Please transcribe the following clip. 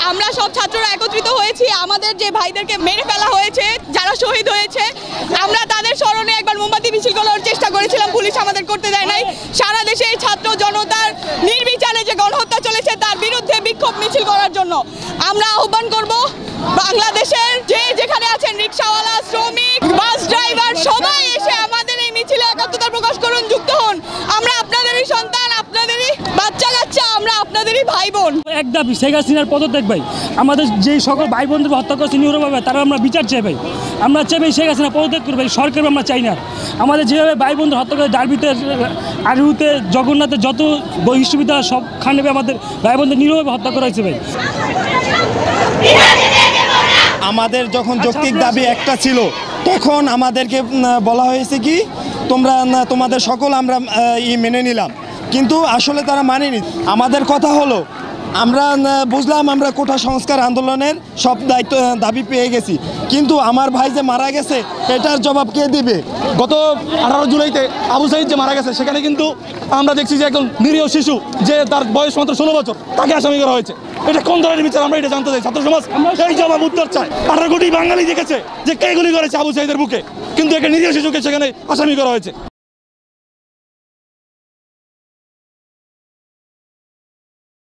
আমরা সব ছাত্ররা একত্রিত হয়েছি আমাদের যে ভাইদেরকে মেরে ফেলা হয়েছে, যারা শহীদ হয়েছে, আমরা তাদের স্মরণে একবার মোমবাতি মিছিল করার চেষ্টা করেছিলাম, পুলিশ আমাদের করতে দেয় নাই। সারা দেশে ছাত্র জনতার নির্বিচারে যে গণহত্যা চলেছে তার বিরুদ্ধে বিক্ষোভ মিছিল করার জন্য আমরা আহ্বান করব বাংলাদেশের যে যেখানে আছেন রিকশাওয়ালা, শ্রমিক, বাস ড্রাইভার সবাই এসে আমাদের এই মিছিলে একাত্মতা প্রকাশ করুন, যুক্ত হন। আমরা আপনাদেরই সন্তান, আপনাদেরই বাচ্চা কাচ্চা, আমরা আপনাদেরই ভাই বোন। এক দাবি শেখ হাসিনার পদত্যাগ ভাই। আমাদের যেই সকল ভাই বোনদের হত্যা করছে নিরীহভাবে তারা আমরা বিচার চাই ভাই। আমরা চাই ভাই শেখ হাসিনা পদত্যাগ করবে, সরকার আমরা চাই না। আমাদের যেভাবে ভাই বোনদের হত্যা করে ডারবিতে, আরুতে, জগন্নাথে যত বিশ্ববিদ্যালয় সবখানে আমাদের ভাই বোনদের নিরীহভাবে হত্যা করা হয়েছে ভাই। আমাদের যখন যৌক্তিক দাবি একটা ছিল তখন আমাদেরকে বলা হয়েছে কি তোমরা তোমাদের সকল আমরা মেনে নিলাম, কিন্তু আসলে তারা মানেনি। আমাদের কথা হলো আমরা বুঝলাম আমরা কোটা সংস্কার আন্দোলনের সব দায়িত্ব দাবি পেয়ে গেছি, কিন্তু আমার ভাই যে মারা গেছে এটার জবাব কে দিবে? গত 18 জুলাইতে আবু সাইদ যে মারা গেছে সেখানে কিন্তু আমরা দেখছি যে একজন নিরীহ শিশু, যে তার বয়স মাত্র 16 বছর, তাকে আসামি করা হয়েছে। এটা কোন ধরনের বিচার আমরা এটা জানতে চাই। ছাত্র সমাজ সেই জবাব উত্তর চাই। 18 কোটি বাঙালি দেখেছে যে কে গুলি করেছে আবু সাইদের বুকে, কিন্তু একটা নিরীহ শিশুকে সেখানে আসামি করা হয়েছে।